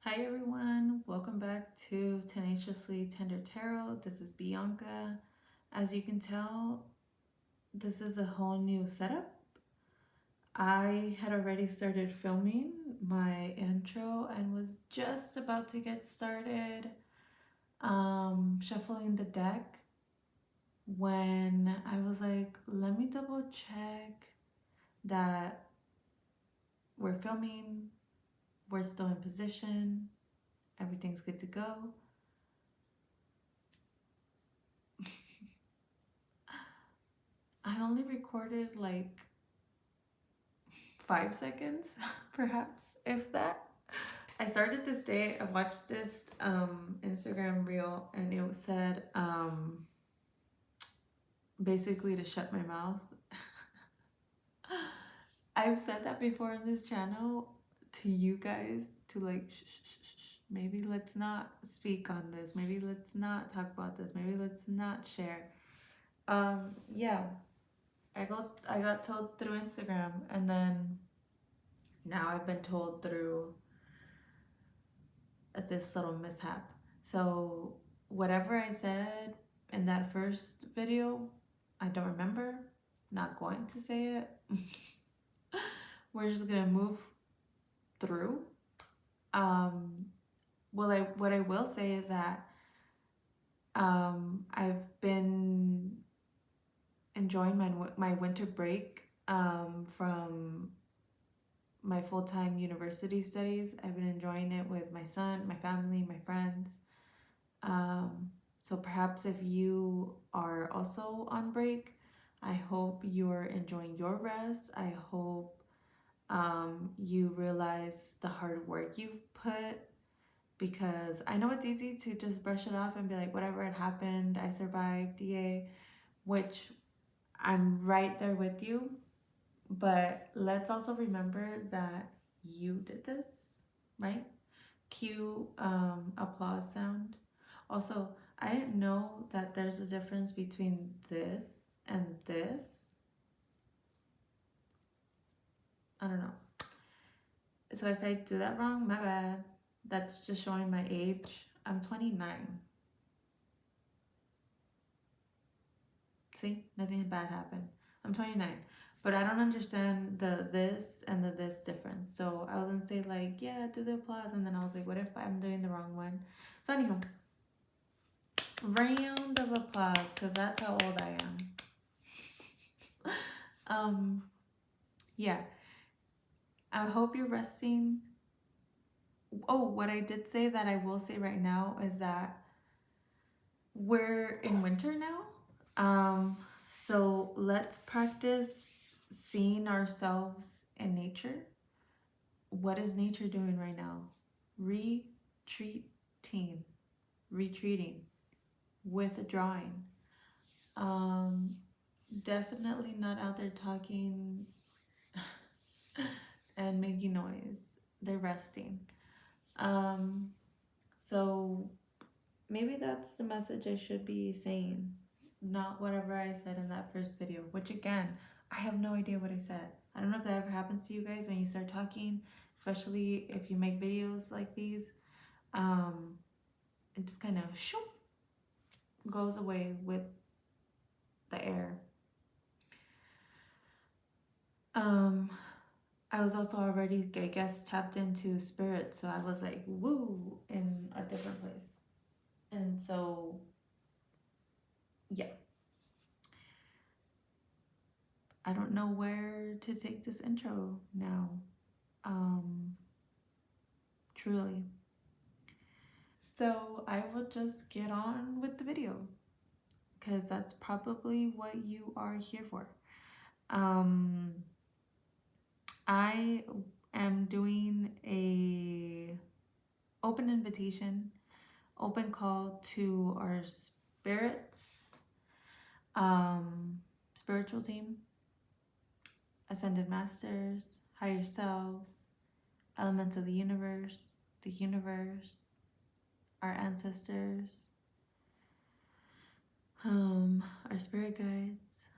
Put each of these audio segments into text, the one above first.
Hi everyone, welcome back to Tenaciously Tender Tarot. This is Bianca. As you can tell, this is a whole new setup. I had already started filming my intro and was just about to get started shuffling the deck when I was like, let me double check that we're filming, we're still in position, everything's good to go. I only recorded like 5 seconds, perhaps, if that. I started this day, I watched this Instagram reel and it said basically to shut my mouth. I've said that before in this channel to you guys to like shh, shh, shh, shh. Maybe let's not speak on this. Maybe let's not talk about this. Maybe let's not share. Yeah, I got told through Instagram, and then now I've been told through this little mishap. So whatever I said in that first video, I don't remember. Not going to say it. We're just gonna move through. What I will say is that I've been enjoying my winter break from my full-time university studies. I've been enjoying it with my son, my family, my friends. So perhaps if you are also on break, I hope you're enjoying your rest. I hope you realize the hard work you've put, because I know it's easy to just brush it off and be like, whatever, it happened, I survived, yay, which I'm right there with you. But let's also remember that you did this, right? Cue applause sound. Also, I didn't know that there's a difference between this and this. I don't know. So if I do that wrong, my bad. That's just showing my age. I'm 29. See, nothing bad happened. I'm 29. But I don't understand the this and the this difference. So I was gonna say like, yeah, do the applause, and then I was like, what if I'm doing the wrong one? So anywho, round of applause, because that's how old I am. Yeah. I hope you're resting. Oh, what I did say that I will say right now is that we're in winter now. So let's practice seeing ourselves in nature. What is nature doing right now? Retreating, retreating, withdrawing. Um, Definitely not out there talking and making noise. They're resting. Um, so maybe that's the message I should be saying, not whatever I said in that first video, which again, I have no idea what I said. I don't know if that ever happens to you guys when you start talking, especially if you make videos like these. It just kind of goes away with the air. I was also already, I guess, tapped into spirit, so I was like, woo, in a different place. And so, yeah. I don't know where to take this intro now. Truly. So I will just get on with the video, because that's probably what you are here for. I am doing a open invitation, open call to our spirits, spiritual team, ascended masters, higher selves, elements of the universe, our ancestors, our spirit guides,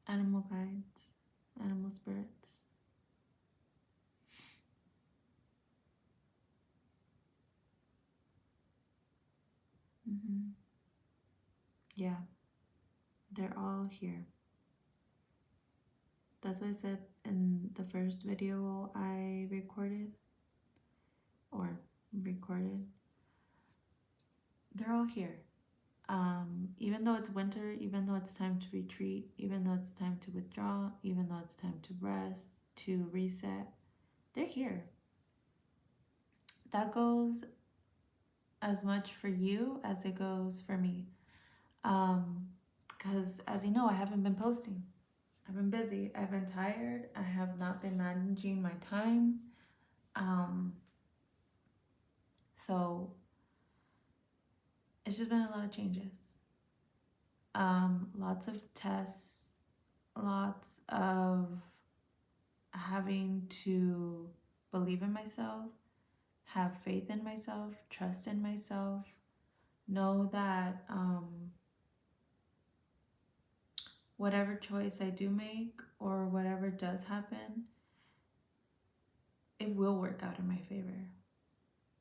animal guides, animal spirits. Hmm. Yeah, they're all here. That's what I said in the first video I recorded. They're all here. Even though it's winter, even though it's time to retreat, even though it's time to withdraw, even though it's time to rest, to reset, they're here. That goes as much for you as it goes for me. Because as you know, I haven't been posting. I've been busy. I've been tired. I have not been managing my time. Um, so it's just been a lot of changes. Lots of tests, lots of having to believe in myself, have faith in myself, trust in myself, know that whatever choice I do make or whatever does happen, it will work out in my favor.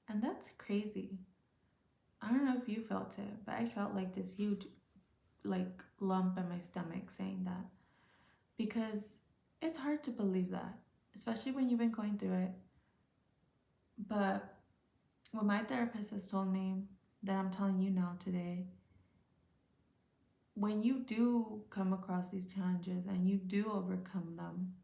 And that's crazy. I don't know if you felt it, but I felt like this huge lump in my stomach saying that, because it's hard to believe that, especially when you've been going through it. But what my therapist has told me that I'm telling you now today, when you do come across these challenges and you do overcome them,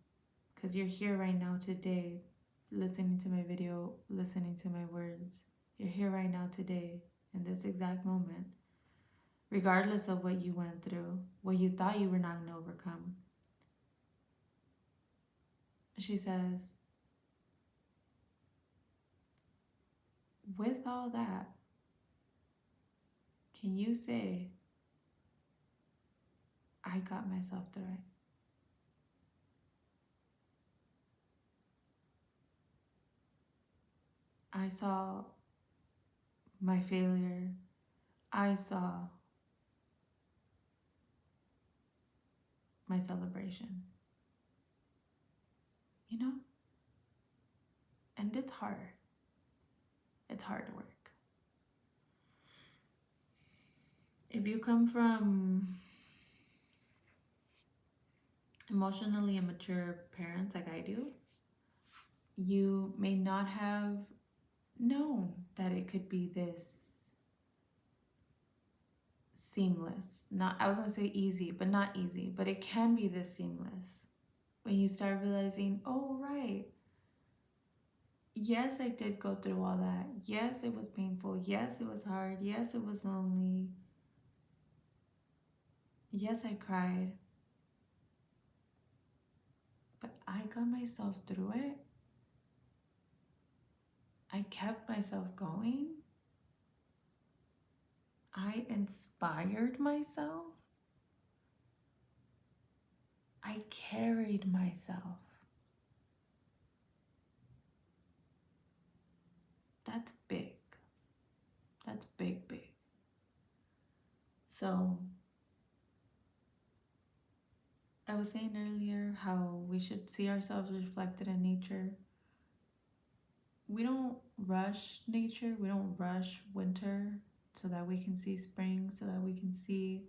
because you're here right now today, listening to my video, listening to my words, you're here right now today in this exact moment, regardless of what you went through, what you thought you were not going to overcome. She says, with all that, can you say, I got myself through it? I saw my failure. I saw my celebration. You know? And it's hard. It's hard work. If you come from emotionally immature parents like I do, you may not have known that it could be this seamless. Not, I was gonna say easy, but not easy, but it can be this seamless when you start realizing, oh, right. Yes, I did go through all that. Yes, it was painful. Yes, it was hard. Yes, it was lonely. Yes, I cried. But I got myself through it. I kept myself going. I inspired myself. I carried myself. That's big. That's big, big. So, I was saying earlier how we should see ourselves reflected in nature. We don't rush nature, we don't rush winter so that we can see spring, so that we can see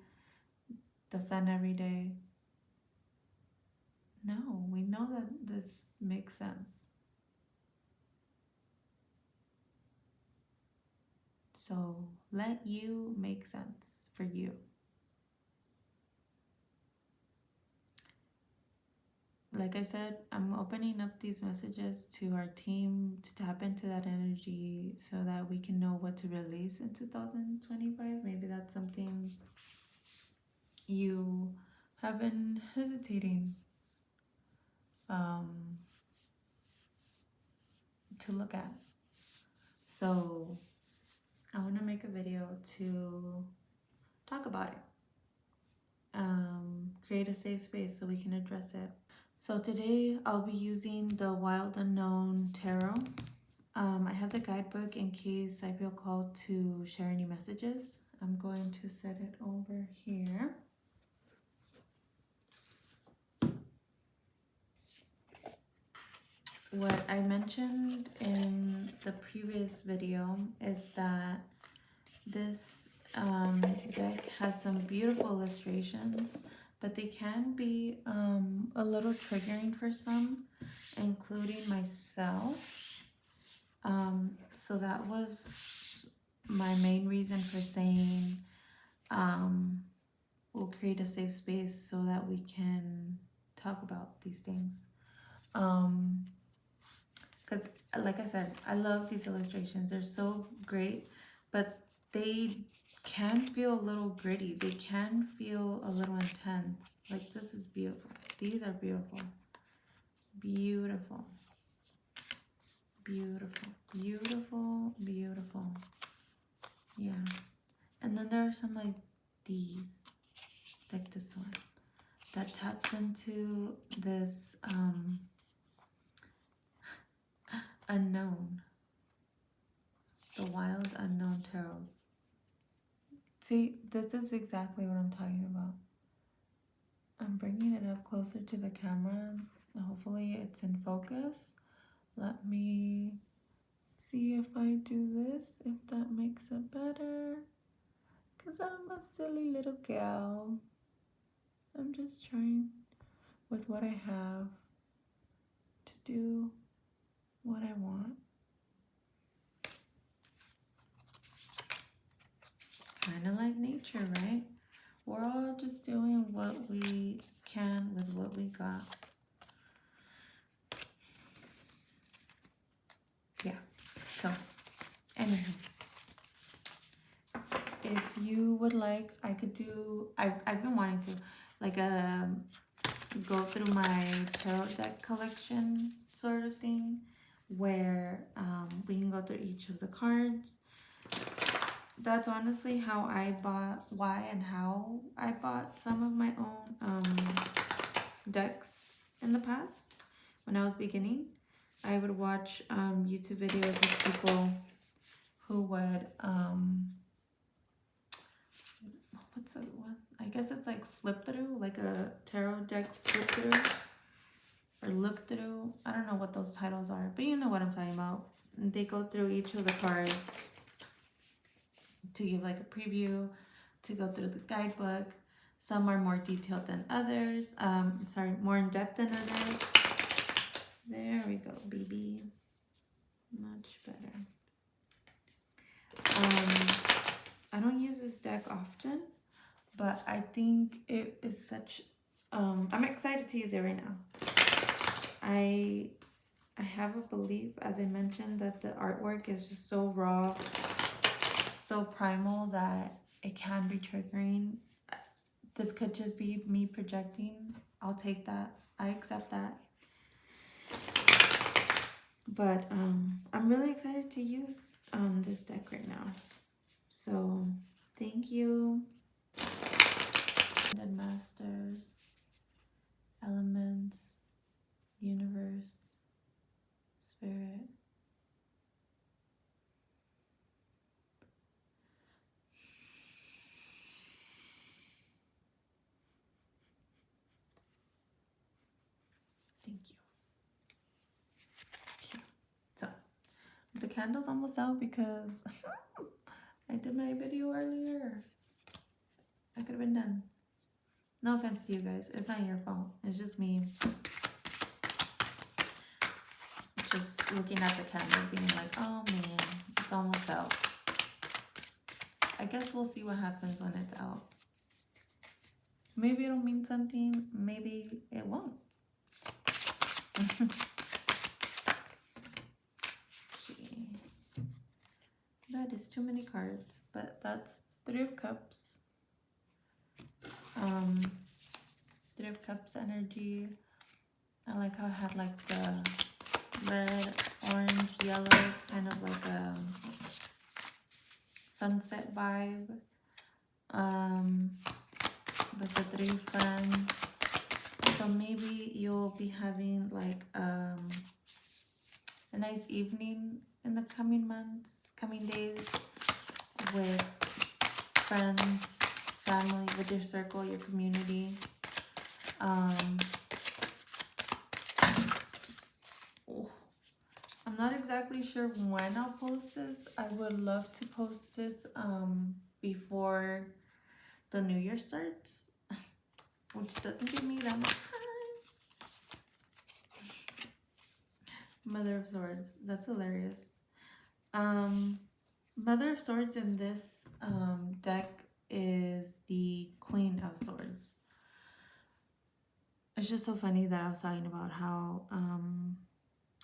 the sun every day. No, we know that this makes sense. So let you make sense for you. Like I said, I'm opening up these messages to our team to tap into that energy so that we can know what to release in 2025. Maybe that's something you have been hesitating to look at. So I want to make a video to talk about it. Create a safe space so we can address it. So today I'll be using the Wild Unknown Tarot. I have the guidebook in case I feel called to share any messages. I'm going to set it over here. what I mentioned in the previous video is that this deck has some beautiful illustrations, but they can be a little triggering for some, including myself. So that was my main reason for saying we'll create a safe space so that we can talk about these things. Because like I said, I love these illustrations. They're so great, but they can feel a little gritty. They can feel a little intense. Like, this is beautiful. These are beautiful. Beautiful. Beautiful. Beautiful. Beautiful. Yeah. And then there are some like these, like this one, that taps into this unknown, the wild unknown tarot. See, this is exactly what I'm talking about. I'm bringing it up closer to the camera. Hopefully it's in focus. Let me see if I do this, if that makes it better. Because I'm a silly little gal. I'm just trying with what I have to do what I want. Kind of like nature, right? We're all just doing what we can with what we got. Yeah. So, anyhow, if you would like, I could do, I've been wanting to, like, go through my tarot deck collection sort of thing, where we can go through each of the cards. That's honestly how I bought, why and how I bought some of my own decks in the past. When I was beginning, I would watch YouTube videos of people who would what's it, what? I guess it's like flip through, like a tarot deck flip through or look through. I don't know what those titles are, but you know what I'm talking about. And they go through each of the cards to give like a preview, to go through the guidebook. Some are more detailed than others. Sorry, more in depth than others. There we go, baby. Much better. I don't use this deck often, but I think it is such, I'm excited to use it right now. I have a belief, as I mentioned, that the artwork is just so raw, so primal, that it can be triggering. This could just be me projecting. I'll take that. I accept that. But I'm really excited to use this deck right now. So thank you. Masters, elements, universe, spirit. Thank you. Okay. So the candle's almost out because I did my video earlier. I could have been done. No offense to you guys. It's not your fault. It's just me just looking at the candle being like, oh man, it's almost out. I guess we'll see what happens when it's out. Maybe it'll mean something. Maybe it won't. Okay. That is too many cards, but that's Three of Cups. Three of Cups energy. I like how it had like the red, orange, yellows, kind of like a sunset vibe. With the three friends. So maybe you'll be having like a nice evening in the coming months, coming days, with friends, family, with your circle, your community. not exactly sure when I'll post this. I would love to post this before the new year starts, which doesn't give me that much time. Mother of Swords. That's hilarious. Um, Mother of Swords in this deck is the Queen of Swords. It's just so funny that I was talking about how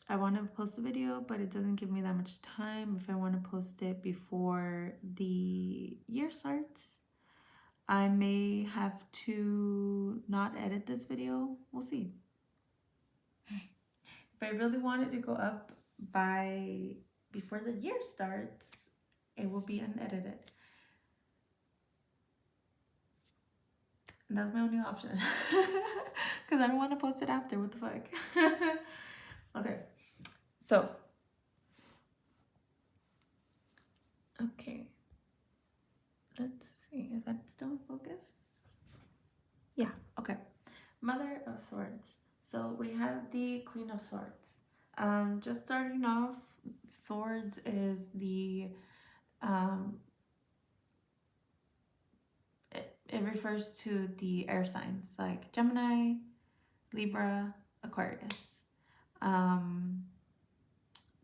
I want to post a video, but it doesn't give me that much time. If I want to post it before the year starts, I may have to not edit this video. We'll see. If I really want it to go up by before the year starts, it will be unedited. And that's my only option. Because I don't want to post it after. What the fuck? Okay. So. Okay. Let's see. Is that still in focus? Yeah. Okay. Mother of Swords. So we have the Queen of Swords. Just starting off, Swords is the it refers to the air signs like Gemini, Libra, Aquarius.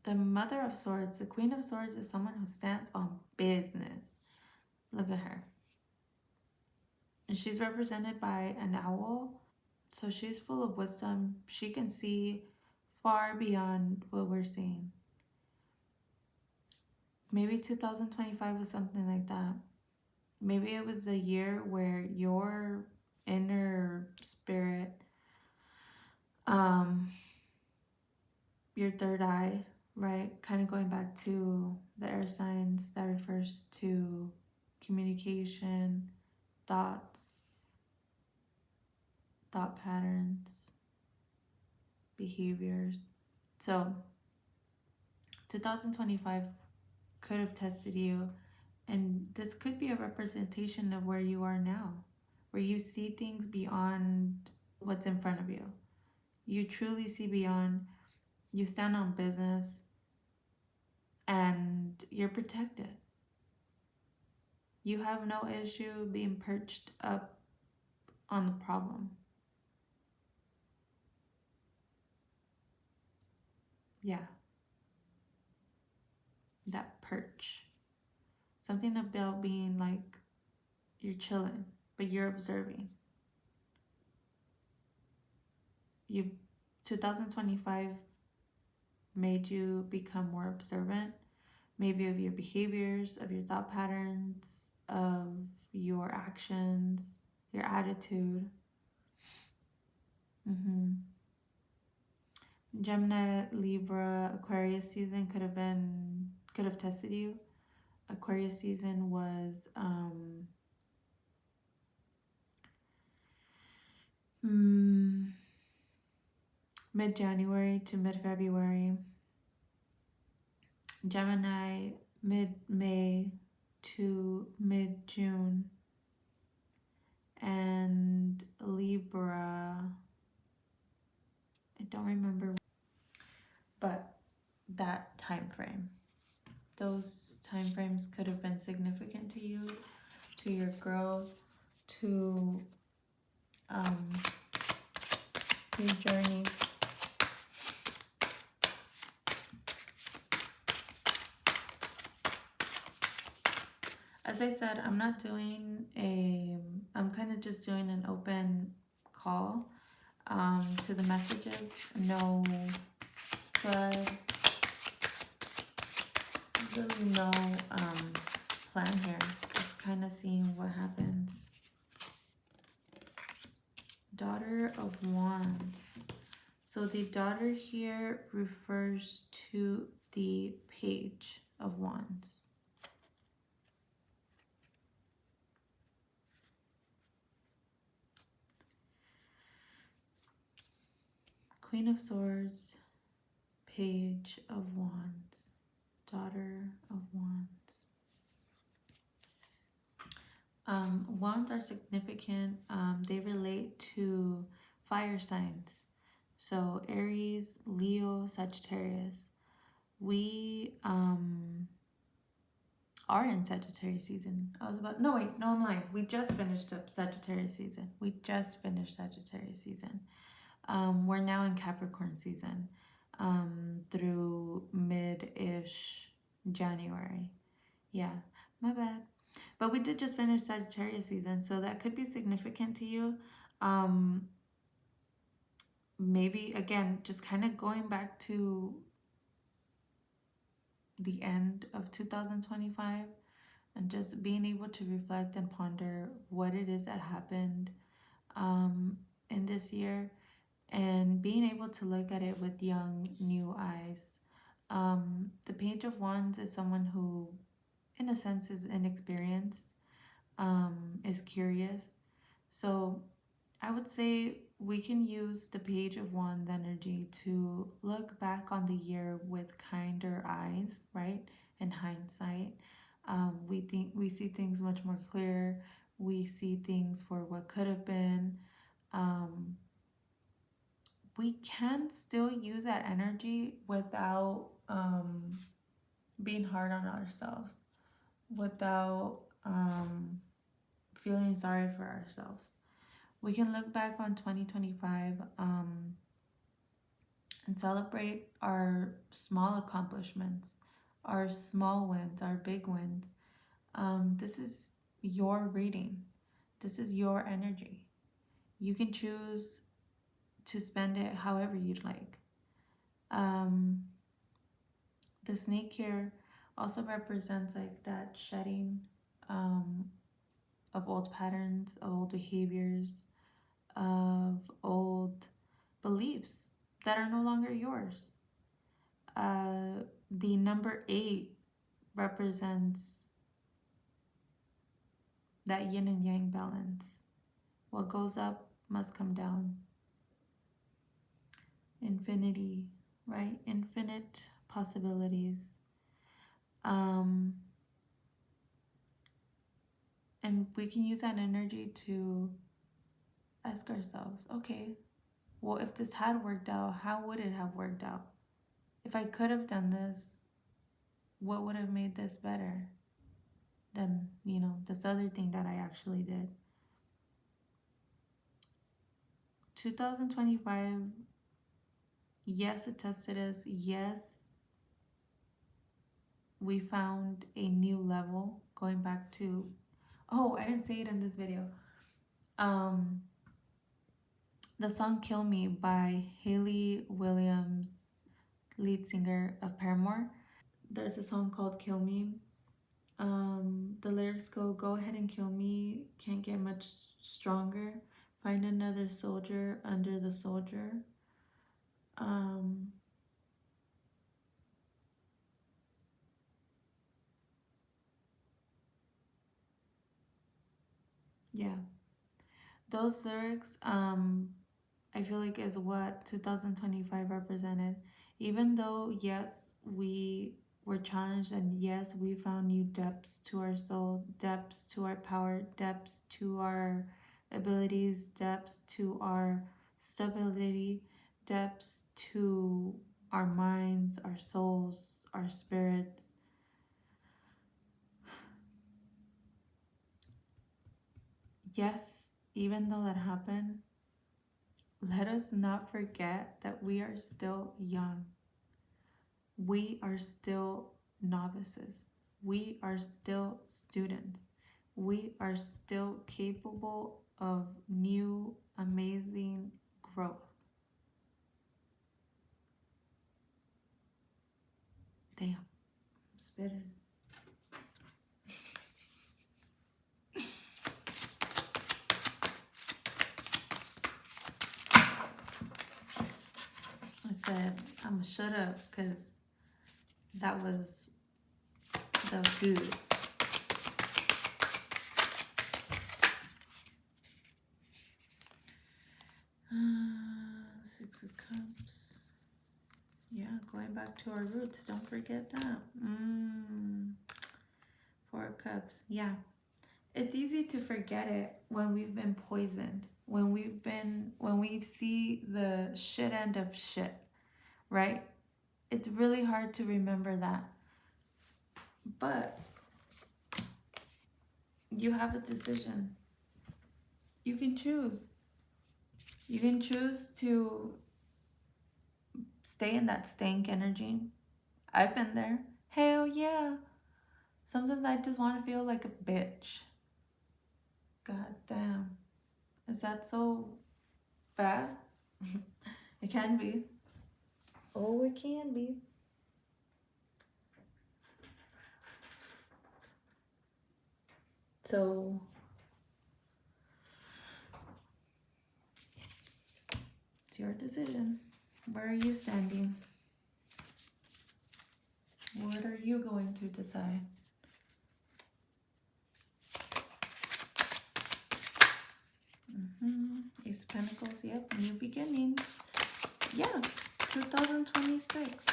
The Mother of Swords, the Queen of Swords, is someone who stands on business. Look at her. And she's represented by an owl. So she's full of wisdom. She can see far beyond what we're seeing. Maybe 2025 was something like that. Maybe it was the year where your inner spirit, your third eye, right? Kind of going back to the air signs, that refers to communication, thoughts, thought patterns, behaviors. So 2025 could have tested you, and this could be a representation of where you are now, where you see things beyond what's in front of you. You truly see beyond, you stand on business, and you're protected. You have no issue being perched up on the problem. Yeah. That perch. Something about being like you're chilling, but you're observing. You've 2025 made you become more observant, maybe of your behaviors, of your thought patterns, of your actions, your attitude. Gemini, Libra, Aquarius season could have tested you. Aquarius season was mid-January to mid-February. Gemini, mid-May to mid-June. And Libra, I don't remember, but that time frame. Those time frames could have been significant to you, to your growth, to your journey. As I said, I'm kind of just doing an open call to the messages. No spread, really no plan here. Just kind of seeing what happens. Daughter of Wands. So the daughter here refers to the Page of Wands. Queen of Swords, Page of Wands, Daughter of Wands. Wands are significant. They relate to fire signs. So Aries, Leo, Sagittarius. We are in Sagittarius season. I was about, no, wait, no, I'm lying. We just finished up Sagittarius season. We just finished Sagittarius season. We're now in Capricorn season through mid ish January. Yeah, my bad. But we did just finish Sagittarius season, so that could be significant to you. Um, Maybe, again, just kind of going back to the end of 2025 and just being able to reflect and ponder what it is that happened um, in this year and being able to look at it with young, new eyes. The Page of Wands is someone who, in a sense, is inexperienced, is curious. So I would say we can use the Page of Wands energy to look back on the year with kinder eyes, right? In hindsight, we see things much more clear. We see things for what could have been. Um, we can still use that energy without being hard on ourselves, without feeling sorry for ourselves. We can look back on 2025 and celebrate our small accomplishments, our small wins, our big wins. This is your reading, this is your energy. You can choose to spend it however you'd like. Um, the snake here also represents like that shedding um, of old patterns, of old behaviors, of old beliefs that are no longer yours. The number 8 represents that yin and yang balance. What goes up must come down. Infinity, right? Infinite possibilities. Um, and we can use that energy to ask ourselves, okay, well, if this had worked out, how would it have worked out? If I could have done this, what would have made this better than, this other thing that I actually did? 2025, yes, it tested us. Yes, we found a new level going back to, oh, I didn't say it in this video. Um, the song Kill Me by Hayley Williams, lead singer of Paramore. There's a song called Kill Me. The lyrics go ahead and kill me, can't get much stronger. Find another soldier under the soldier. Um, yeah, those lyrics, I feel like is what 2025 represented. Even though, yes, we were challenged and yes, we found new depths to our soul, depths to our power, depths to our abilities, depths to our stability, depths to our minds, our souls, our spirits. Yes, even though that happened, let us not forget that we are still young. We are still novices. We are still students. We are still capable of new, amazing growth. Damn, I'm spitting. I said, I'm gonna shut up because that was good. Six of Cups. Yeah, going back to our roots. Don't forget that. Four of Cups. Yeah. It's easy to forget it when we've been poisoned, when we see the shit end of shit, right? It's really hard to remember that. But you have a decision. You can choose. You can choose to stay in that stank energy. I've been there. Hell yeah. Sometimes I just want to feel like a bitch. God damn. Is that so bad? It can be. Oh, it can be. So, it's your decision. Where are you standing? What are you going to decide? Ace of Pentacles, yep, new beginnings. Yeah, 2026.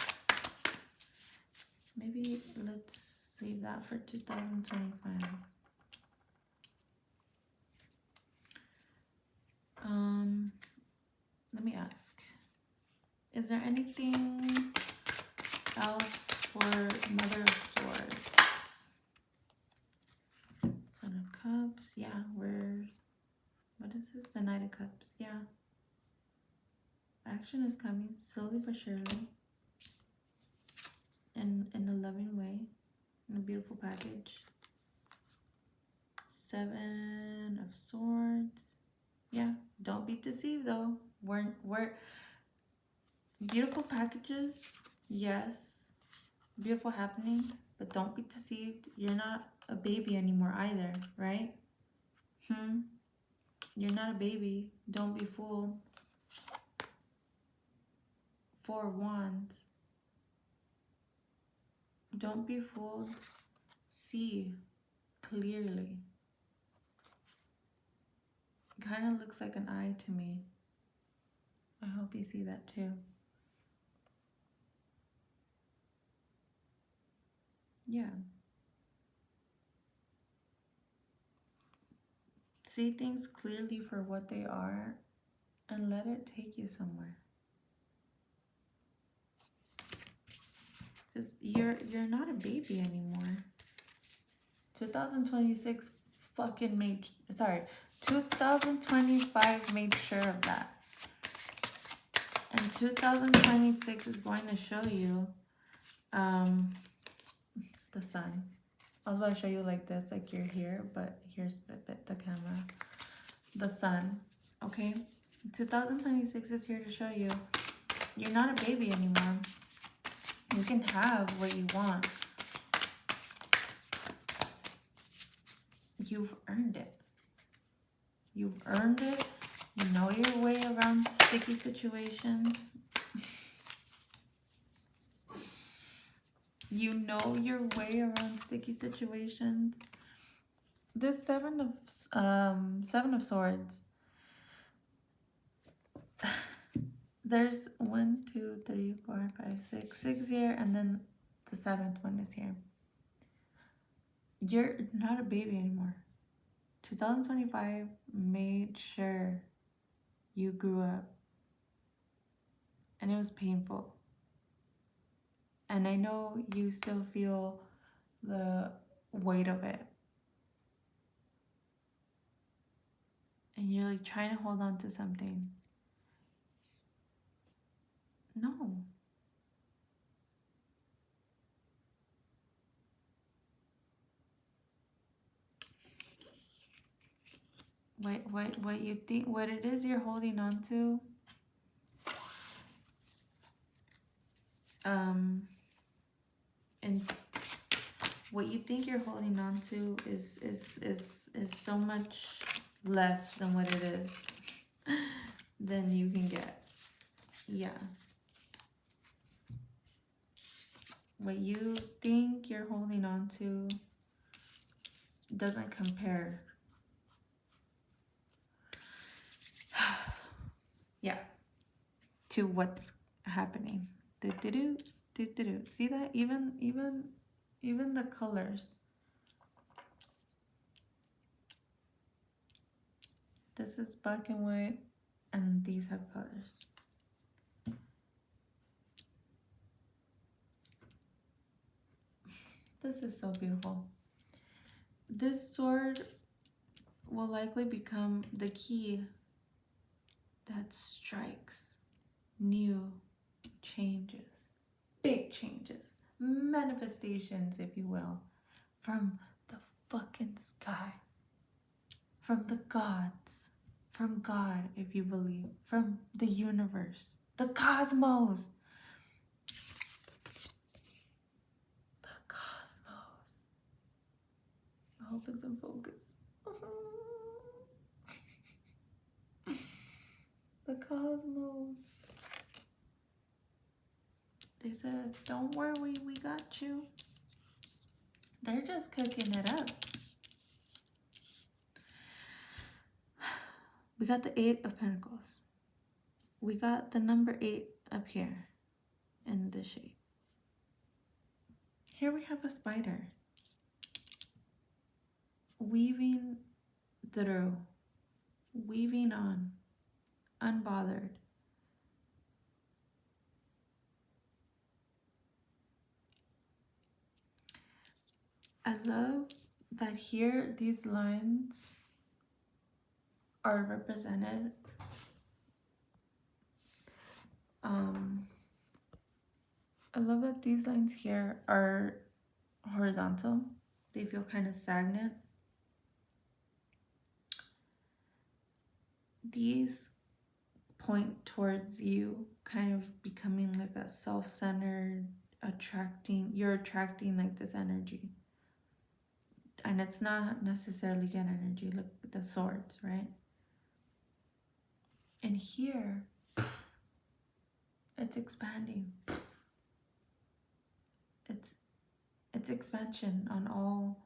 Maybe let's save that for 2025. Let me ask. Is there anything else for Mother of Swords? Son of Cups, yeah, what is this? The Knight of Cups, yeah. Action is coming, slowly but surely. In a loving way, in a beautiful package. Seven of Swords. Yeah, don't be deceived though. We're beautiful packages, yes. Beautiful happenings, but don't be deceived. You're not a baby anymore either, right? You're not a baby. Don't be fooled. Four of Wands. Don't be fooled. See clearly. It kind of looks like an eye to me. I hope you see that too. Yeah. See things clearly for what they are and let it take you somewhere. Because you're not a baby anymore. 2026 fucking made, sorry, 2025 made sure of that. And 2026 is going to show you the sun. I was about to show you like this, like you're here, but here's the camera. The sun, okay? 2026 is here to show you you're not a baby anymore. You can have what you want. You've earned it. You've earned it. You know your way around sticky situations. You know your way around sticky situations. This Seven of Swords. There's 1, 2, 3, 4, 5, 6, 6 here, and then the 7th one is here. You're not a baby anymore. 2025 made sure you grew up, and it was painful. And I know you still feel the weight of it. And you're like trying to hold on to something. No. What you think, what it is you're holding on to, and what you think you're holding on to is so much less than what it is than you can get. Yeah. What you think you're holding on to doesn't compare. Yeah. To what's happening. See that? Even the colors. This is black and white, and these have colors. This is so beautiful. This sword will likely become the key that strikes new changes, big changes, manifestations, if you will, from the fucking sky, from the gods, from God, if you believe, from the universe, the cosmos. The cosmos. I hope it's in focus. The cosmos. They said, don't worry, we got you. They're just cooking it up. We got the 8 of Pentacles. We got the number 8 up here in the shape. Here we have a spider weaving through, weaving on, unbothered. I love that here these lines are represented. I love that these lines here are horizontal. They feel kind of stagnant. These point towards you kind of becoming like a self-centered, you're attracting like this energy. And it's not necessarily good energy, look at the swords, right? And here, it's expanding. It's expansion on all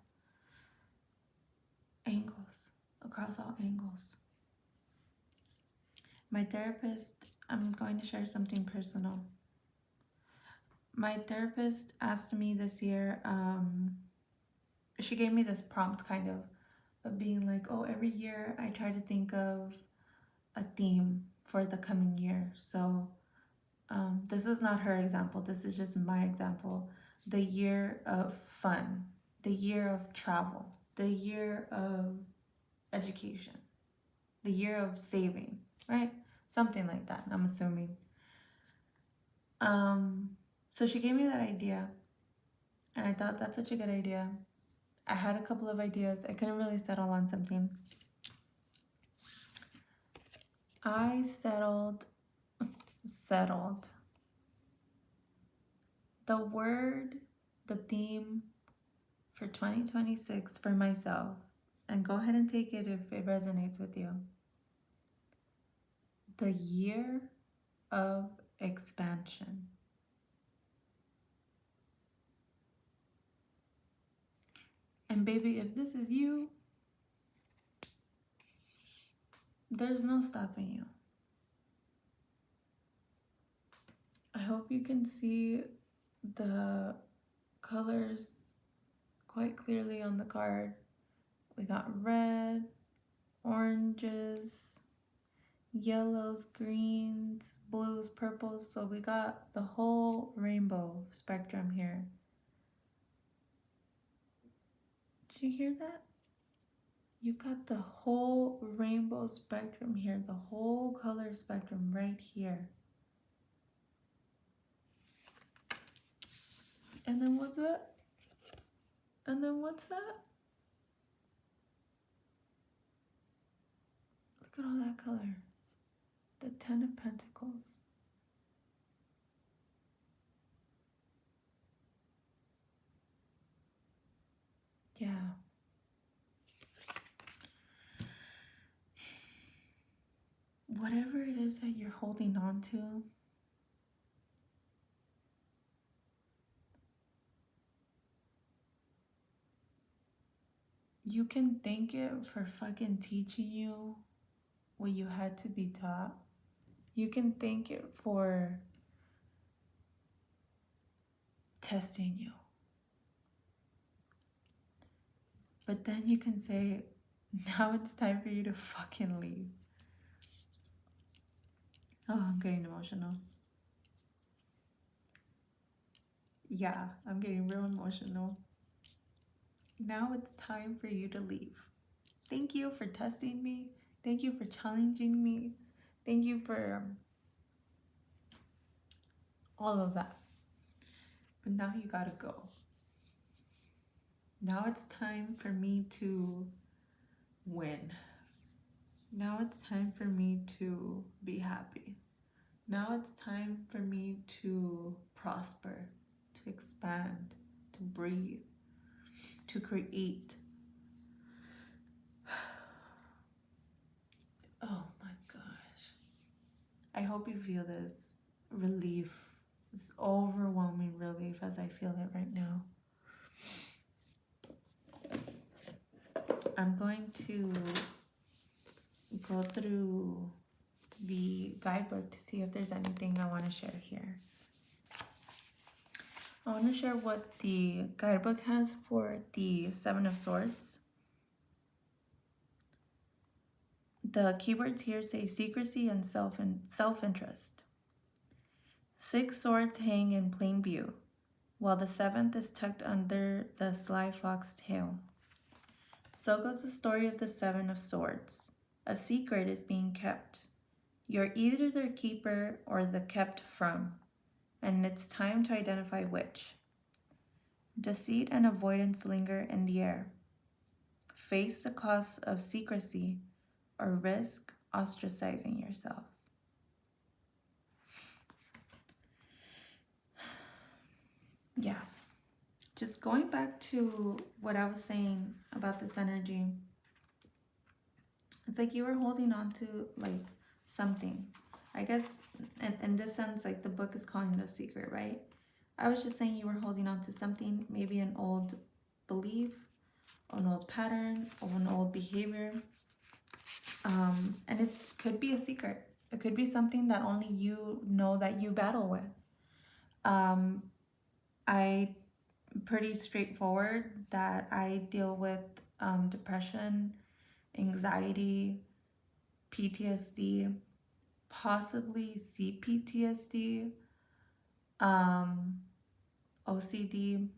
angles, across all angles. My therapist, I'm going to share something personal. My therapist asked me this year, she gave me this prompt kind of being like, oh, every year I try to think of a theme for the coming year. So this is not her example, this is just my example. The year of fun, the year of travel, the year of education, the year of saving, right? Something like that, I'm assuming. So she gave me that idea, and I thought that's such a good idea. I had a couple of ideas. I couldn't really settle on something. I settled. The word, the theme for 2026 for myself, and go ahead and take it if it resonates with you. The year of expansion. And baby, if this is you, there's no stopping you. I hope you can see the colors quite clearly on the card. We got red, oranges, yellows, greens, blues, purples. So we got the whole rainbow spectrum here. Did you hear that? You got the whole rainbow spectrum here, the whole color spectrum right here. And then what's that? And then what's that? Look at all that color. The 10 of Pentacles. Yeah. Whatever it is that you're holding on to, you can thank it for fucking teaching you what you had to be taught. You can thank it for testing you. But then you can say, now it's time for you to fucking leave. Oh, I'm getting emotional. Yeah, I'm getting real emotional. Now it's time for you to leave. Thank you for testing me. Thank you for challenging me. Thank you for all of that. But now you gotta go. Now it's time for me to win. Now it's time for me to be happy. Now it's time for me to prosper, to expand, to breathe, to create. Oh my gosh. I hope you feel this relief, this overwhelming relief as I feel it right now. I'm going to go through the guidebook to see if there's anything I want to share here. I want to share what the guidebook has for the Seven of Swords. The keywords here say secrecy and self-interest. 6 swords hang in plain view, while the 7th is tucked under the sly fox tail. So goes the story of the 7 of Swords. A secret is being kept. You're either their keeper or the kept from, and it's time to identify which. Deceit and avoidance linger in the air. Face the costs of secrecy or risk ostracizing yourself. Yeah. Just going back to what I was saying about this energy, it's like you were holding on to like something. I guess in this sense, like the book is calling it a secret, right? I was just saying you were holding on to something, maybe an old belief, an old pattern, or an old behavior. And it could be a secret. It could be something that only you know that you battle with. I pretty straightforward that I deal with depression, anxiety, PTSD, possibly CPTSD, OCD.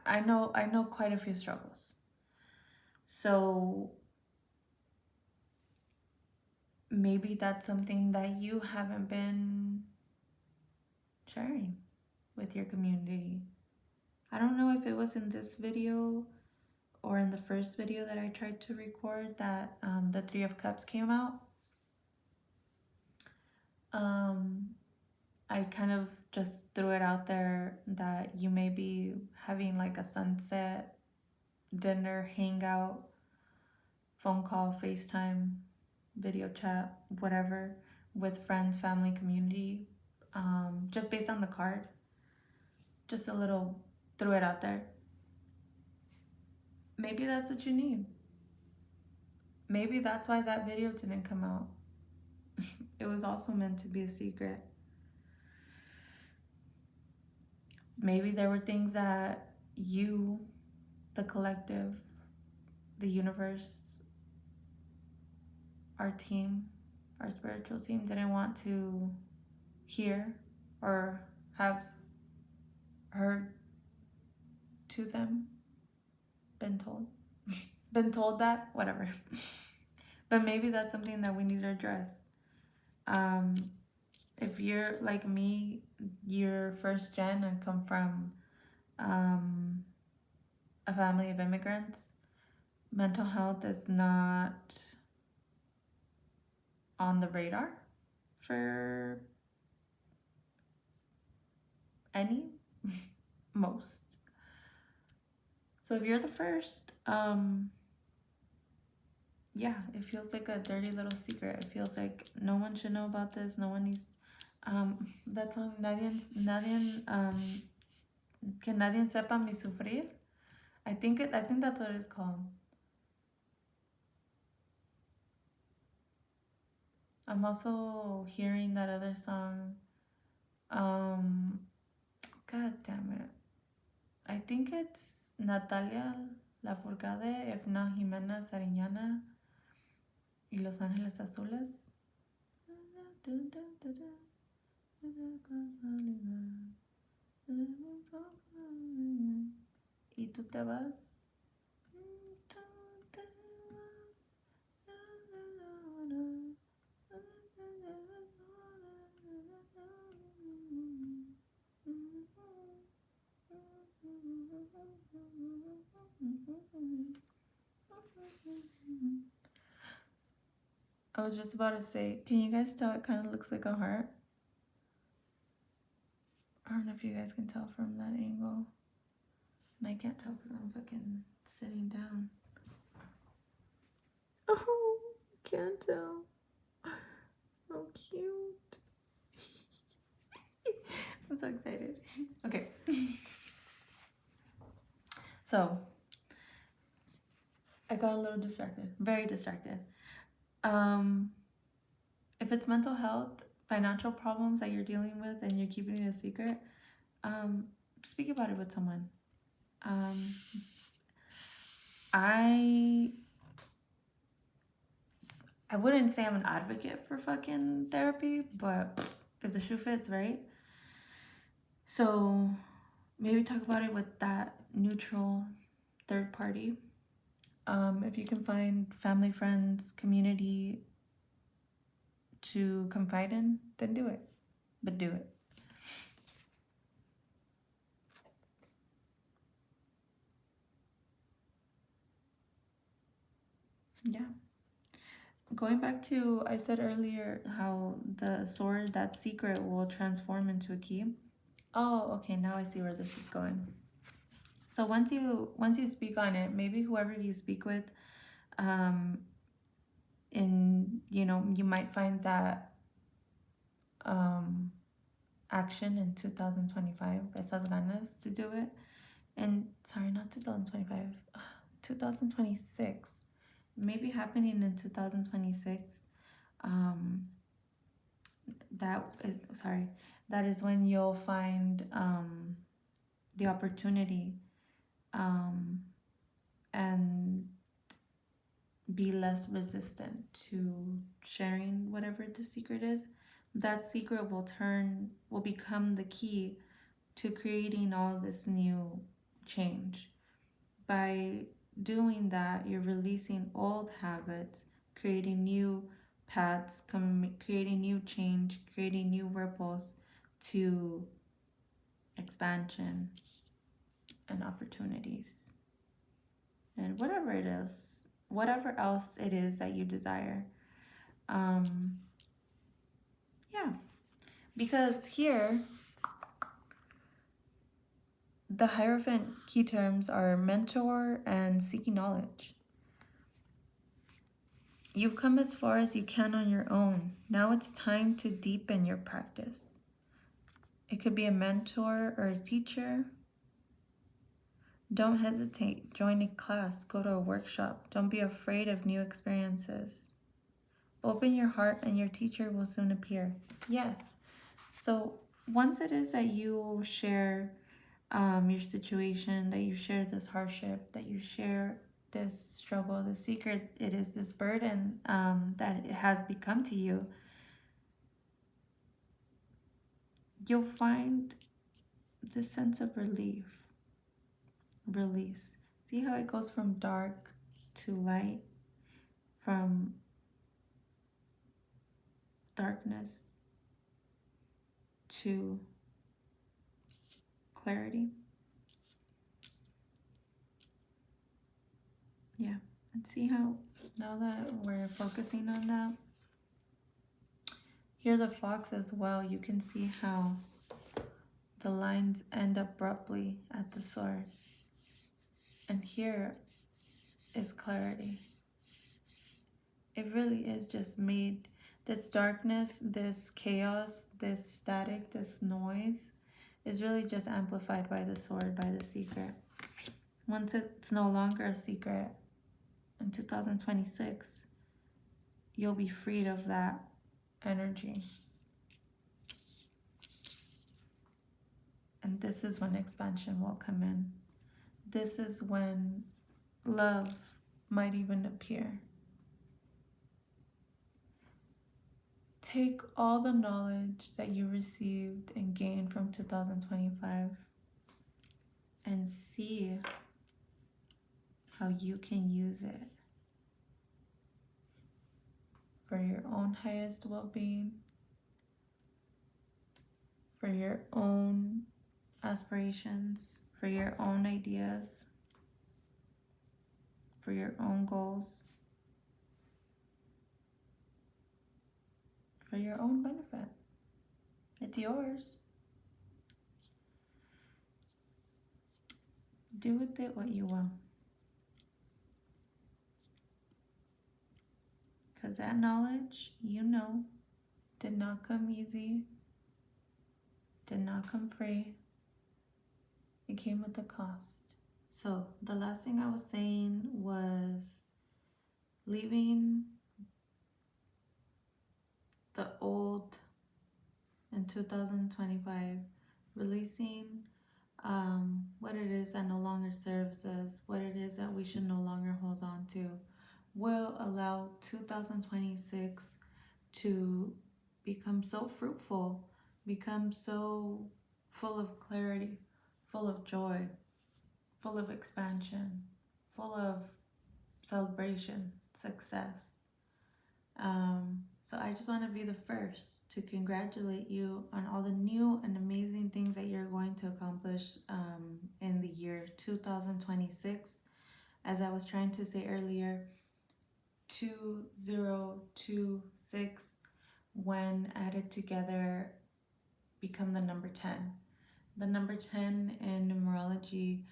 I know quite a few struggles. So maybe that's something that you haven't been sharing with your community. I don't know if it was in this video or in the first video that I tried to record that the Three of Cups came out. I kind of just threw it out there that you may be having like a sunset, dinner, hangout, phone call, FaceTime, video chat, whatever, with friends, family, community, just based on the card. Just a little, threw it out there. Maybe that's what you need. Maybe that's why that video didn't come out. It was also meant to be a secret. Maybe there were things that you, the collective, the universe, our team, our spiritual team didn't want to hear or have heard to them, been told. Been told that, whatever. But maybe that's something that we need to address. If you're like me, you're first gen and come from a family of immigrants, mental health is not on the radar for any, most. So if you're the first, yeah, it feels like a dirty little secret. It feels like no one should know about this. No one needs, that song, que nadie sepa mi sufrir. I think that's what it's called. I'm also hearing that other song. God damn it. I think it's Natalia Lafourcade, if not Jimena Sariñana, y Los Ángeles Azules. Y tú te vas. I was just about to say, can you guys tell it kind of looks like a heart? I don't know if you guys can tell from that angle. And I can't tell because I'm fucking sitting down. Oh, can't tell. Oh, cute. I'm so excited. Okay. So, I got a little distracted. Very distracted. If it's mental health, financial problems that you're dealing with and you're keeping it a secret, speak about it with someone. I wouldn't say I'm an advocate for fucking therapy, but if the shoe fits, right? So maybe talk about it with that neutral third party. If you can find family, friends, community to confide in, then do it. But do it. Yeah. Going back to, I said earlier how the sword, that secret, will transform into a key. Oh, okay, now I see where this is going. So once you speak on it, maybe whoever you speak with, you might find that action in 2025, esas ganas to do it. And sorry, not 2025, 2026, maybe happening in 2026. That is when you'll find the opportunity and be less resistant to sharing whatever the secret is. That secret will become the key to creating all this new change. By doing that, you're releasing old habits, creating new paths, creating new change, creating new ripples to expansion and opportunities. And whatever else it is that you desire. Yeah, because here the Hierophant key terms are mentor and seeking knowledge. You've come as far as you can on your own. Now it's time to deepen your practice. It could be a mentor or a teacher. Don't hesitate. Join a class. Go to a workshop. Don't be afraid of new experiences. Open your heart and your teacher will soon appear. Yes. So once it is that you share your situation, that you share this hardship, that you share this struggle, the secret, it is this burden that it has become to you, you'll find this sense of release. See how it goes from dark to light, from darkness to clarity. Yeah, and see how now that we're focusing on that, here the fox as well, you can see how the lines end abruptly at the sword. And here is clarity. It really is just made, this darkness, this chaos, this static, this noise is really just amplified by the sword, by the secret. Once it's no longer a secret, in 2026, you'll be freed of that energy. And this is when expansion will come in. This is when love might even appear. take all the knowledge that you received and gained from 2025 and see how you can use it for your own highest well being, for your own aspirations, for your own ideas, for your own goals, for your own benefit. It's yours. Do with it what you will. Because that knowledge, did not come easy, did not come free. It came with a cost. So, the last thing I was saying was leaving the old in 2025, releasing what it is that no longer serves us, what it is that we should no longer hold on to, will allow 2026 to become so fruitful, become so full of clarity, full of joy, full of expansion, full of celebration, success. So I just want to be the first to congratulate you on all the new and amazing things that you're going to accomplish in the year 2026. As I was trying to say earlier, 2026, when added together, become the number 10. The number 10 in numerology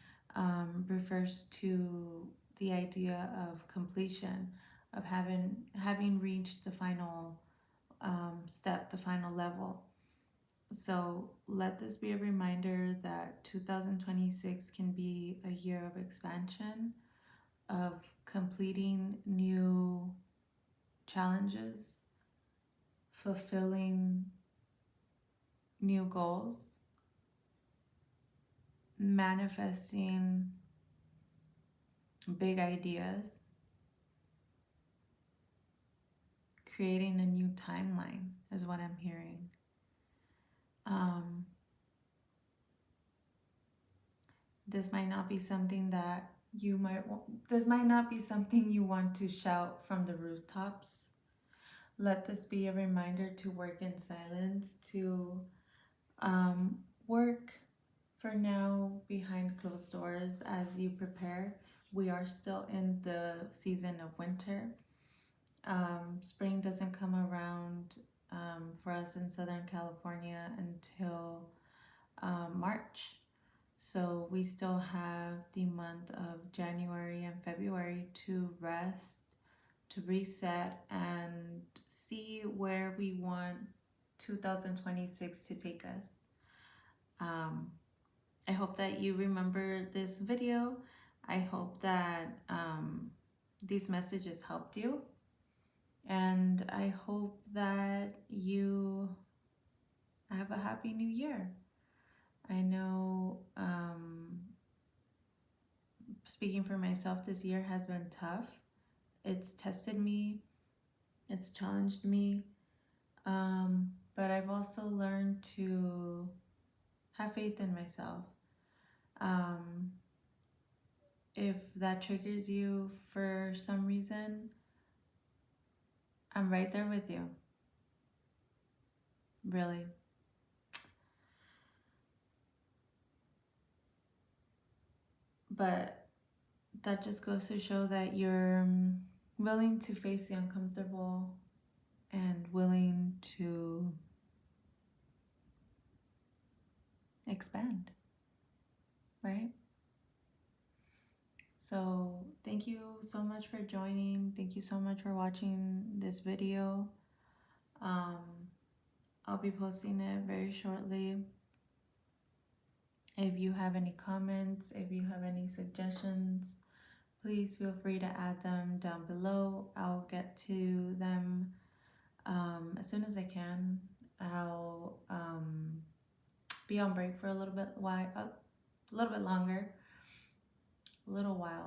refers to the idea of completion, of having reached the final step, the final level. So let this be a reminder that 2026 can be a year of expansion, of completing new challenges, fulfilling new goals, manifesting big ideas, creating a new timeline is what I'm hearing. This might not be something that this might not be something you want to shout from the rooftops. Let this be a reminder to work in silence, to work for now behind closed doors as you prepare. We are still in the season of winter. Spring doesn't come around for us in Southern California until March. So we still have the month of January and February to rest, to reset, and see where we want 2026 to take us. I hope that you remember this video. I hope that these messages helped you. And I hope that you have a happy new year. I know, speaking for myself, this year has been tough. It's tested me, it's challenged me, but I've also learned to have faith in myself. If that triggers you for some reason, I'm right there with you. Really. But that just goes to show that you're willing to face the uncomfortable and willing to expand, right? So thank you so much for joining. Thank you so much for watching this video. I'll be posting it very shortly. If you have any comments, if you have any suggestions, please feel free to add them down below. I'll get to them as soon as I can. I'll be on break for a little while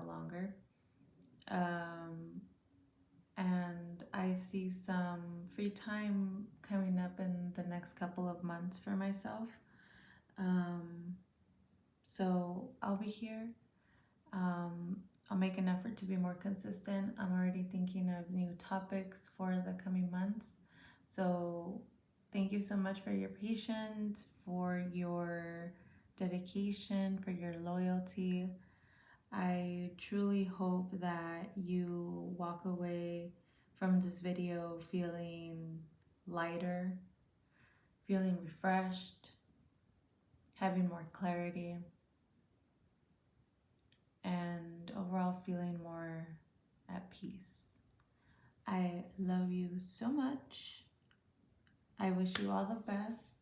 longer. and I see some free time coming up in the next couple of months for myself. Um, so I'll be here. Um, I'll make an effort to be more consistent. I'm already thinking of new topics for the coming months. So thank you so much for your patience, for your dedication, for your loyalty. I truly hope that you walk away from this video feeling lighter, feeling refreshed, having more clarity, and overall feeling more at peace. I love you so much. I wish you all the best.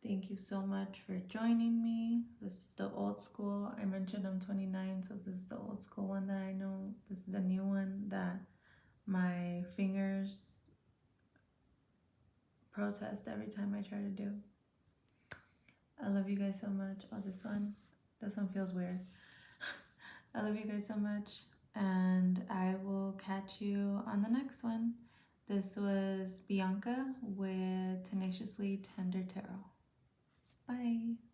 Thank you so much for joining me. This is the old school. I mentioned I'm 29, so this is the old school one that I know. This is the new one that my fingers protest every time I try to do. I love you guys so much. Oh, this one feels weird. I love you guys so much, and I will catch you on the next one. This was Bianca with Tenaciously Tender Tarot. Bye.